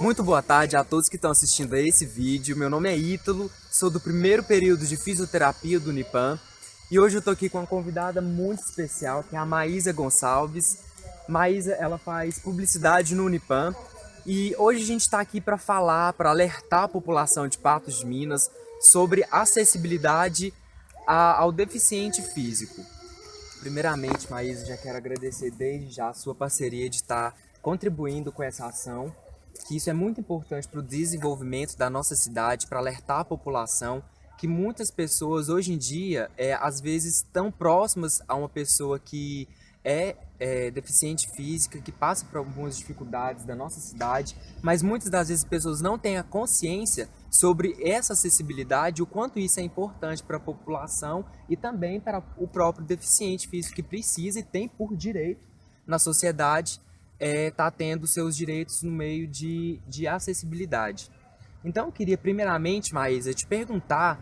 Muito boa tarde a todos que estão assistindo a esse vídeo. Meu nome é Ítalo, sou do primeiro período de fisioterapia do Unipan e hoje eu estou aqui com uma convidada muito especial, que é a Maísa Gonçalves. Maísa, ela faz publicidade no Unipan e hoje a gente está aqui para falar, para alertar a população de Patos de Minas sobre acessibilidade ao deficiente físico. Primeiramente, Maísa, já quero agradecer desde já a sua parceria de estar contribuindo com essa ação, que isso é muito importante para o desenvolvimento da nossa cidade, para alertar a população que muitas pessoas hoje em dia, às vezes, estão próximas a uma pessoa que é deficiente física, que passa por algumas dificuldades da nossa cidade, mas muitas das vezes as pessoas não têm a consciência sobre essa acessibilidade, o quanto isso é importante para a população e também para o próprio deficiente físico que precisa e tem por direito na sociedade tá tendo seus direitos no meio de acessibilidade. Então eu queria primeiramente, Maísa, te perguntar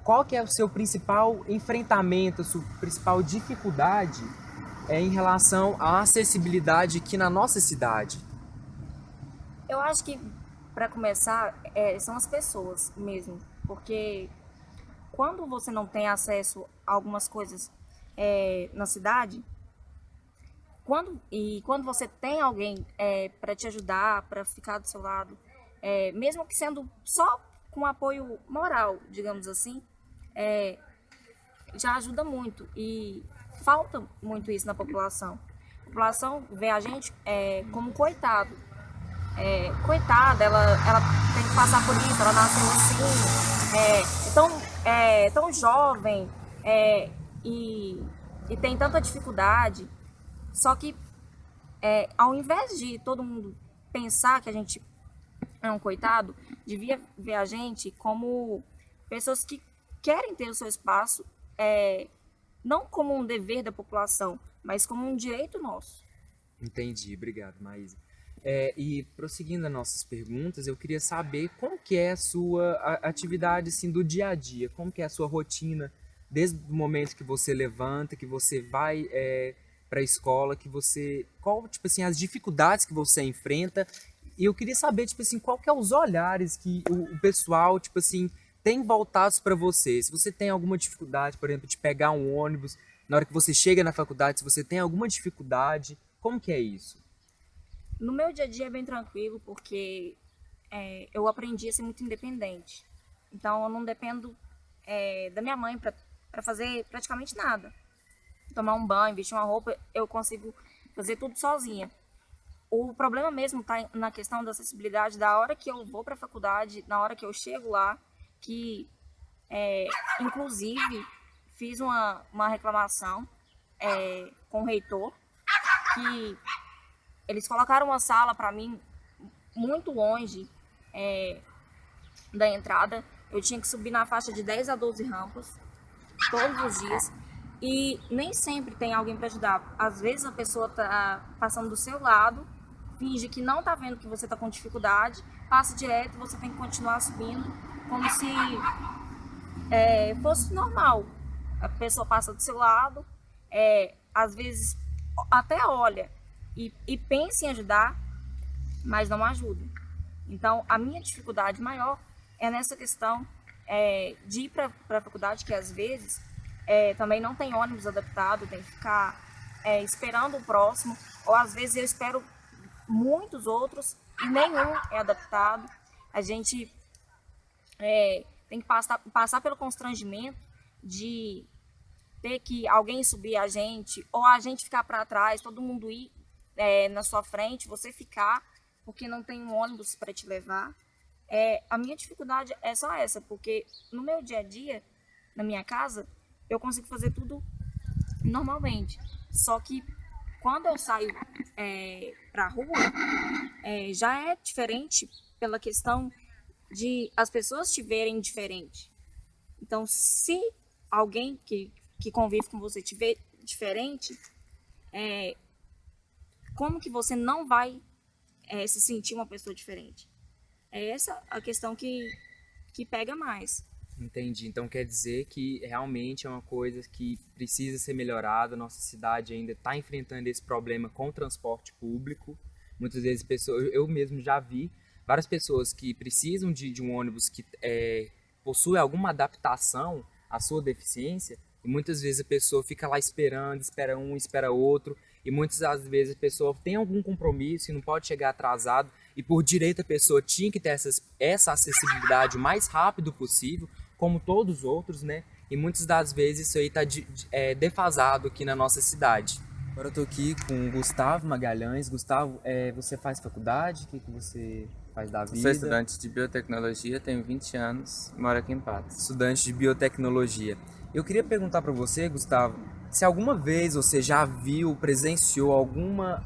qual que é o seu principal enfrentamento, a sua principal dificuldade em relação à acessibilidade aqui na nossa cidade. Eu acho que, para começar, são as pessoas mesmo, porque quando você não tem acesso a algumas coisas na cidade, quando você tem alguém para te ajudar, para ficar do seu lado, mesmo que sendo só com apoio moral, digamos assim, já ajuda muito e falta muito isso na população. A população vê a gente como coitado. Coitada, ela tem que passar por isso, ela nasceu assim, tão jovem e, e tem tanta dificuldade. Só que ao invés de todo mundo pensar que a gente é um coitado, devia ver a gente como pessoas que querem ter o seu espaço, não como um dever da população, mas como um direito nosso. Entendi, obrigado, Maísa. E prosseguindo as nossas perguntas, eu queria saber como que é a sua atividade assim, do dia a dia, como que é a sua rotina, desde o momento que você levanta, que você vai para a escola, qual tipo assim as dificuldades que você enfrenta. E eu queria saber tipo assim, qual que é os olhares que o pessoal tipo assim tem voltados para você. Se você tem alguma dificuldade, por exemplo, de pegar um ônibus na hora que você chega na faculdade, se você tem alguma dificuldade, como que é isso? No meu dia a dia é bem tranquilo, porque eu aprendi a ser muito independente. Então eu não dependo da minha mãe para fazer praticamente nada. Tomar um banho, vestir uma roupa, eu consigo fazer tudo sozinha. O problema mesmo está na questão da acessibilidade, da hora que eu vou para a faculdade, na hora que eu chego lá, que inclusive fiz uma reclamação com o reitor, que eles colocaram uma sala para mim muito longe da entrada. Eu tinha que subir na faixa de 10 a 12 rampas todos os dias. E nem sempre tem alguém para ajudar. Às vezes a pessoa tá passando do seu lado, finge que não tá vendo que você tá com dificuldade, passa direto, você tem que continuar subindo, como se fosse normal. A pessoa passa do seu lado, às vezes até olha e pensa em ajudar, mas não ajuda. Então, a minha dificuldade maior é nessa questão de ir para a faculdade, que às vezes também não tem ônibus adaptado, tem que ficar esperando o próximo, ou às vezes eu espero muitos outros e nenhum é adaptado. A gente tem que passar pelo constrangimento de ter que alguém subir a gente, ou a gente ficar para trás, todo mundo ir na sua frente, você ficar, porque não tem um ônibus para te levar. A minha dificuldade é só essa, porque no meu dia a dia, na minha casa, eu consigo fazer tudo normalmente. Só que quando eu saio para a rua, já é diferente pela questão de as pessoas te verem diferente. Então, se alguém que convive com você te vê diferente, como que você não vai se sentir uma pessoa diferente? É essa a questão que pega mais. Entendi. Então quer dizer que realmente é uma coisa que precisa ser melhorada. Nossa cidade ainda está enfrentando esse problema com o transporte público. Muitas vezes pessoas, eu mesmo já vi várias pessoas que precisam de um ônibus que possui alguma adaptação à sua deficiência, e muitas vezes a pessoa fica lá esperando, espera um, espera outro, e muitas das vezes a pessoa tem algum compromisso e não pode chegar atrasado, e por direito a pessoa tinha que ter essa acessibilidade o mais rápido possível, como todos os outros, né? E muitas das vezes isso aí está defasado aqui na nossa cidade. Agora eu estou aqui com o Gustavo Magalhães. Gustavo, você faz faculdade? O que você faz da vida? Sou estudante de biotecnologia, tenho 20 anos e moro aqui em Patos. Estudante de biotecnologia. Eu queria perguntar para você, Gustavo, se alguma vez você já viu, presenciou alguma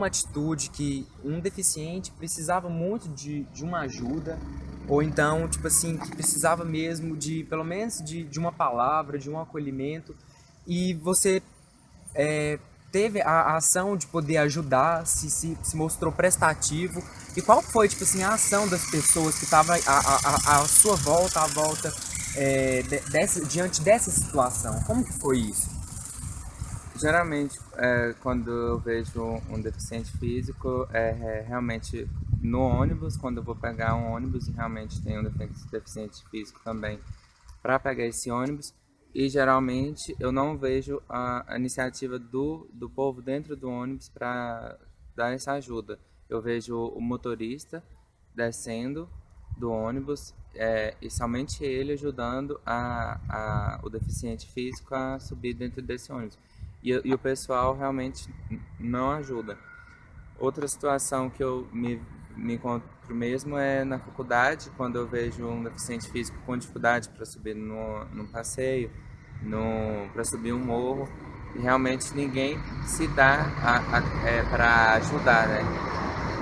atitude que um deficiente precisava muito de uma ajuda, ou então, tipo assim, que precisava mesmo pelo menos de uma palavra, de um acolhimento, e você teve a ação de poder ajudar, se mostrou prestativo, e qual foi, tipo assim, a ação das pessoas que estavam à sua volta, diante dessa situação? Como que foi isso? Geralmente, quando eu vejo um deficiente físico, realmente no ônibus, quando eu vou pegar um ônibus e realmente tem um deficiente físico também para pegar esse ônibus, e geralmente eu não vejo a iniciativa do povo dentro do ônibus para dar essa ajuda. Eu vejo o motorista descendo do ônibus e somente ele ajudando o deficiente físico a subir dentro desse ônibus. E o pessoal realmente não ajuda. Outra situação que eu me encontro mesmo é na faculdade, quando eu vejo um deficiente físico com dificuldade para subir num passeio, para subir um morro, e realmente ninguém se dá para ajudar, né?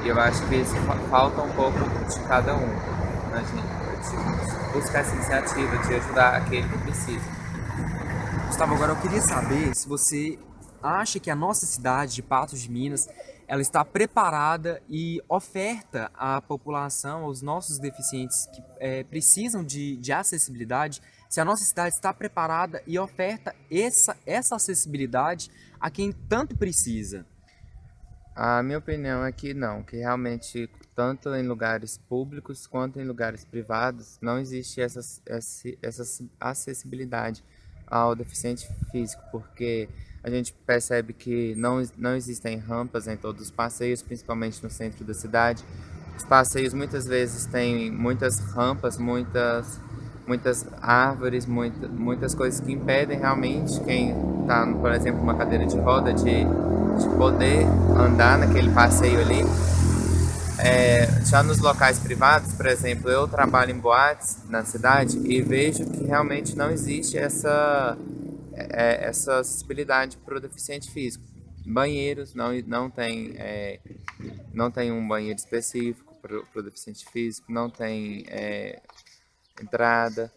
E eu acho que isso falta um pouco de cada um, a gente buscar essa iniciativa de ajudar aquele que precisa. Gustavo, agora eu queria saber se você acha que a nossa cidade de Patos de Minas ela está preparada e oferta à população, aos nossos deficientes que precisam de acessibilidade, se a nossa cidade está preparada e oferta essa acessibilidade a quem tanto precisa. A minha opinião é que não, que realmente tanto em lugares públicos quanto em lugares privados não existe essa acessibilidade ao deficiente físico, porque a gente percebe que não existem rampas em todos os passeios, principalmente no centro da cidade. Os passeios muitas vezes têm muitas rampas, muitas árvores, muitas coisas que impedem realmente quem está, por exemplo, numa cadeira de roda de poder andar naquele passeio ali. Já nos locais privados, por exemplo, eu trabalho em boates na cidade e vejo que realmente não existe essa acessibilidade para o deficiente físico. Banheiros não tem um banheiro específico para o deficiente físico, não tem entrada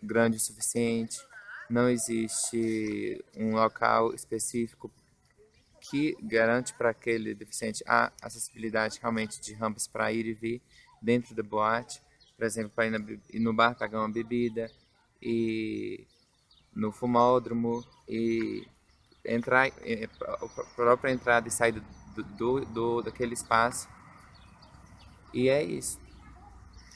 grande o suficiente, não existe um local específico que garante para aquele deficiente a acessibilidade realmente de rampas para ir e vir dentro da boate, por exemplo, para ir no bar pegar uma bebida, e no fumódromo, e entrar, a própria entrada e saída daquele espaço. E é isso.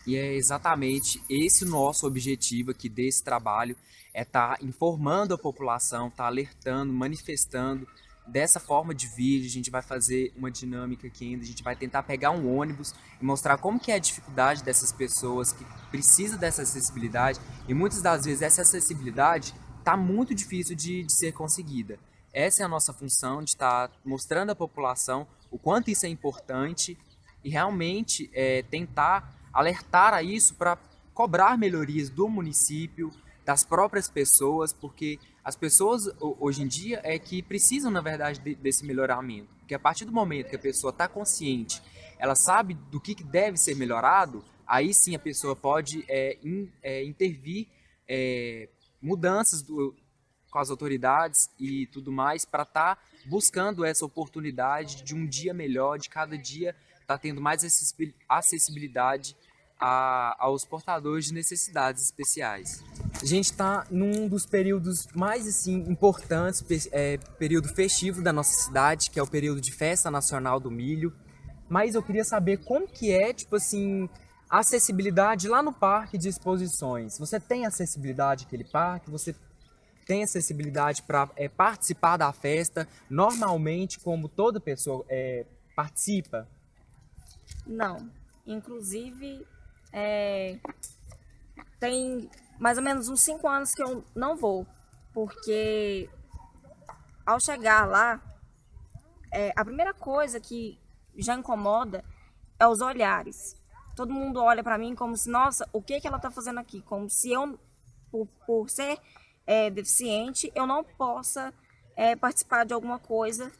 E é exatamente esse o nosso objetivo aqui desse trabalho, é estar informando a população, estar alertando, manifestando. Dessa forma de vídeo, a gente vai fazer uma dinâmica aqui ainda, a gente vai tentar pegar um ônibus e mostrar como que é a dificuldade dessas pessoas que precisam dessa acessibilidade, e muitas das vezes essa acessibilidade está muito difícil de ser conseguida. Essa é a nossa função, de estar mostrando à população o quanto isso é importante e realmente tentar alertar a isso para cobrar melhorias do município, das próprias pessoas, porque as pessoas hoje em dia que precisam, na verdade, desse melhoramento. Porque a partir do momento que a pessoa está consciente, ela sabe do que deve ser melhorado, aí sim a pessoa pode intervir mudanças com as autoridades e tudo mais, para estar buscando essa oportunidade de um dia melhor, de cada dia estar tendo mais acessibilidade aos portadores de necessidades especiais. A gente está num dos períodos mais assim, importantes, período festivo da nossa cidade, que é o período de Festa Nacional do Milho. mas eu queria saber como que é, tipo assim, a acessibilidade lá no parque de exposições. Você tem acessibilidade àquele parque? Você tem acessibilidade para participar da festa normalmente, como toda pessoa participa? Não. Inclusive, é, tem mais ou menos uns 5 anos que eu não vou, porque ao chegar lá, a primeira coisa que já incomoda é os olhares. Todo mundo olha para mim como se, nossa, o que que ela está fazendo aqui? Como se eu, por ser deficiente, eu não possa participar de alguma coisa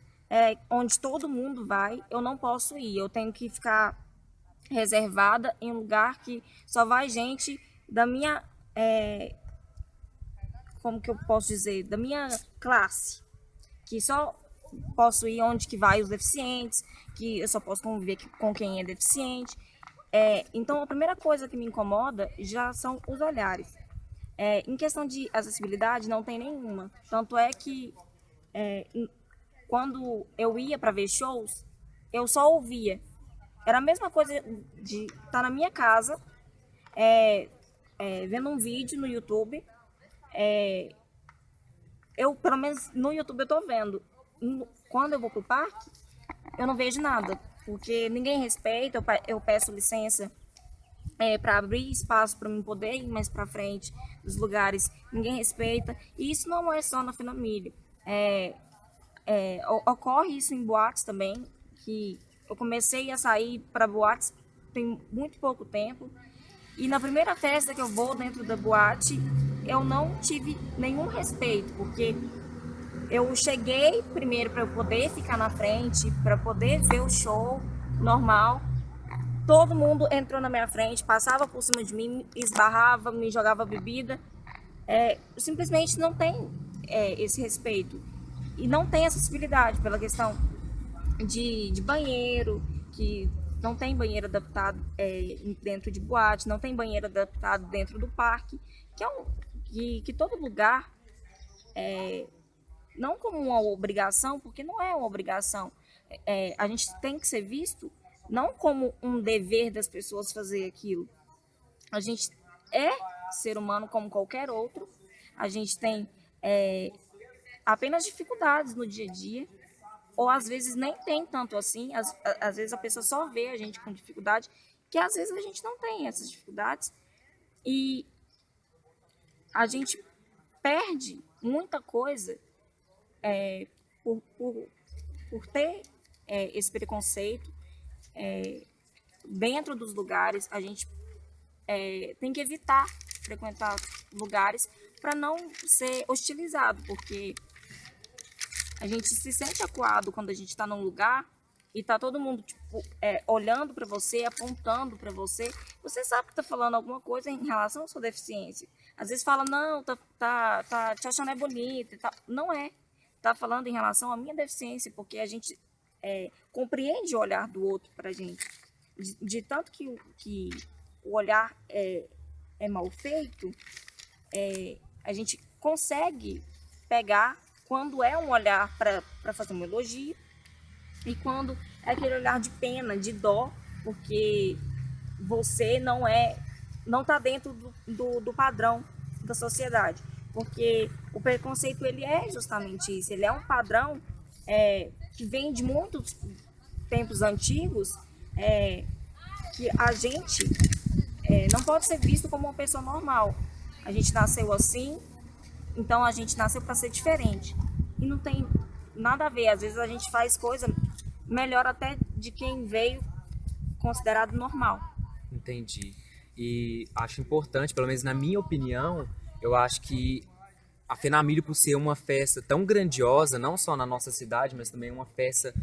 onde todo mundo vai, eu não posso ir. Eu tenho que ficar reservada em um lugar que só vai gente da minha, como que eu posso dizer, da minha classe, que só posso ir onde que vai os deficientes, que eu só posso conviver com quem é deficiente. Então, a primeira coisa que me incomoda já são os olhares. Em questão de acessibilidade, não tem nenhuma. Tanto é que quando eu ia para ver shows, eu só ouvia. Era a mesma coisa de estar na minha casa, vendo um vídeo no YouTube. Eu, pelo menos no YouTube, eu tô vendo. Quando eu vou pro parque, eu não vejo nada, porque ninguém respeita. Eu peço licença para abrir espaço para mim poder ir mais para frente dos lugares, ninguém respeita. E isso não é só na Finamilho. Ocorre isso em boates também, que eu comecei a sair para boates tem muito pouco tempo, e na primeira festa que eu vou dentro da boate, eu não tive nenhum respeito, porque eu cheguei primeiro para eu poder ficar na frente, para poder ver o show normal. Todo mundo entrou na minha frente, passava por cima de mim, esbarrava, me jogava bebida. Simplesmente não tem esse respeito. E não tem acessibilidade pela questão de banheiro, que não tem banheiro adaptado dentro de boate, não tem banheiro adaptado dentro do parque, que todo lugar, não como uma obrigação, porque não é uma obrigação, a gente tem que ser visto não como um dever das pessoas fazer aquilo. A gente é ser humano como qualquer outro, a gente tem apenas dificuldades no dia a dia, ou às vezes nem tem tanto assim, às vezes a pessoa só vê a gente com dificuldade, que às vezes a gente não tem essas dificuldades, e a gente perde muita coisa por ter esse preconceito dentro dos lugares. A gente tem que evitar frequentar lugares para não ser hostilizado, porque a gente se sente acuado quando a gente está num lugar e tá todo mundo tipo, olhando para você, apontando para você. Você sabe que tá falando alguma coisa em relação à sua deficiência. Às vezes fala, não, tá te achando bonita. Não é. Tá falando em relação à minha deficiência, porque a gente compreende o olhar do outro pra gente. De tanto que o olhar é mal feito, a gente consegue pegar quando é um olhar para fazer um elogio e quando é aquele olhar de pena, de dó, porque você não está dentro do padrão da sociedade. Porque o preconceito ele é justamente isso, ele é um padrão que vem de muitos tempos antigos, que a gente não pode ser visto como uma pessoa normal. A gente nasceu assim, então a gente nasceu para ser diferente. E não tem nada a ver. Às vezes a gente faz coisa melhor até de quem veio considerado normal. Entendi. E acho importante, pelo menos na minha opinião, eu acho que a Fenamilho, por ser uma festa tão grandiosa, não só na nossa cidade, mas também uma festa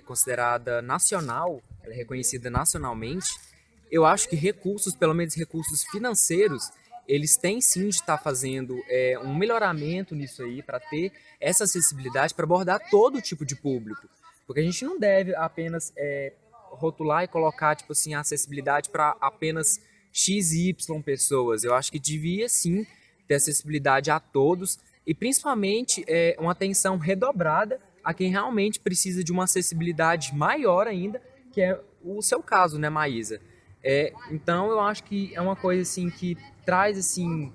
considerada nacional, ela é reconhecida nacionalmente, eu acho que recursos, pelo menos recursos financeiros, eles têm sim de estar fazendo um melhoramento nisso aí, para ter essa acessibilidade, para abordar todo tipo de público. Porque a gente não deve apenas rotular e colocar tipo assim, a acessibilidade para apenas XY pessoas. Eu acho que devia sim ter acessibilidade a todos e principalmente uma atenção redobrada a quem realmente precisa de uma acessibilidade maior ainda, que é o seu caso, né, Maísa? Então eu acho que é uma coisa assim que traz assim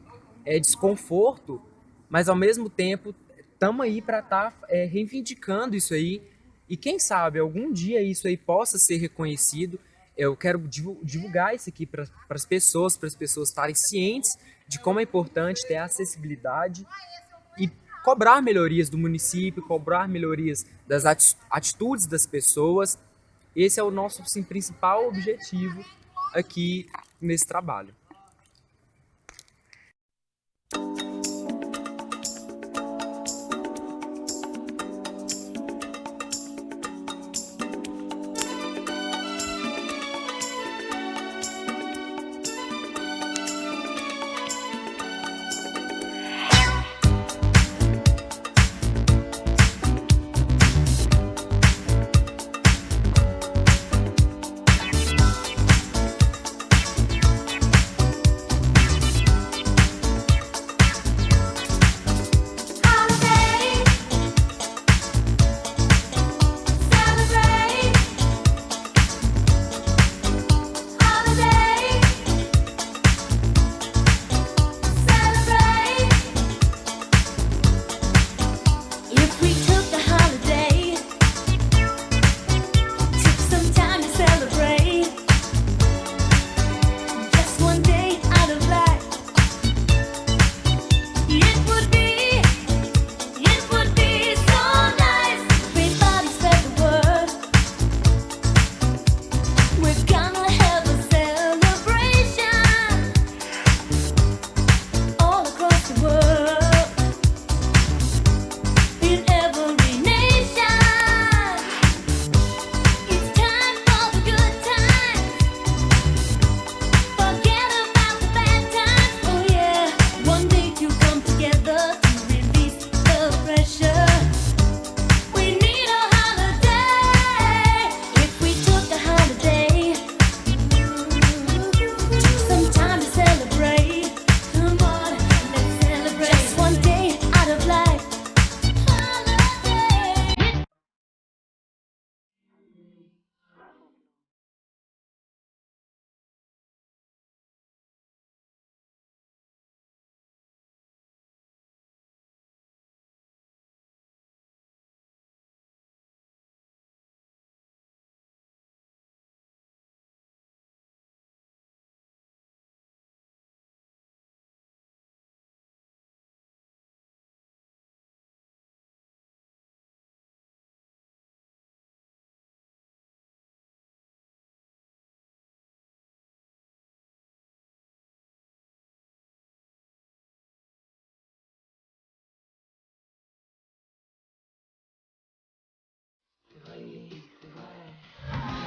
desconforto, mas ao mesmo tempo estamos aí para estar reivindicando isso aí e quem sabe algum dia isso aí possa ser reconhecido. Eu quero divulgar isso aqui para as pessoas estarem cientes de como é importante ter acessibilidade e cobrar melhorias do município, cobrar melhorias das atitudes das pessoas. Esse é o nosso sim, principal objetivo aqui nesse trabalho.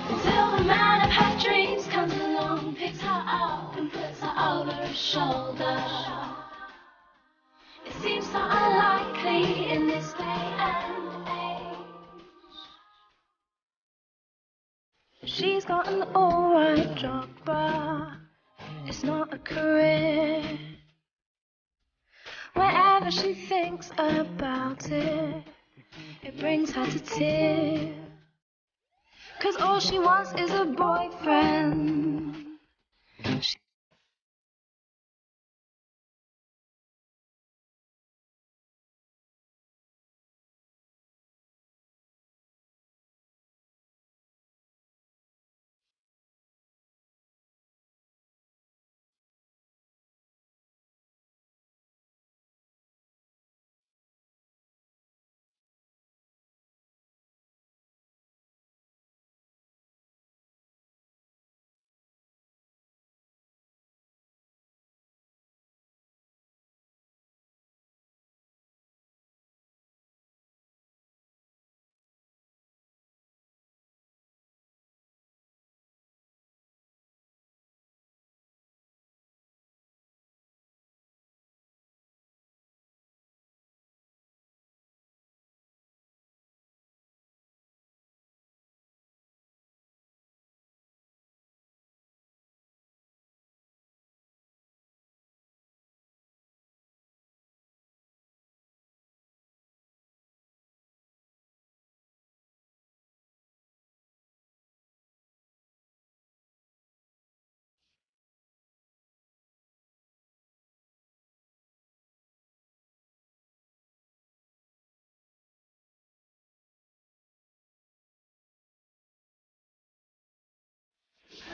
Until the man of half dreams comes along, picks her up and puts her over his shoulder. It seems so unlikely in this day and age. She's got an alright job, but it's not a career. Whenever she thinks about it, it brings her to tears. 'Cause all she wants is a boyfriend.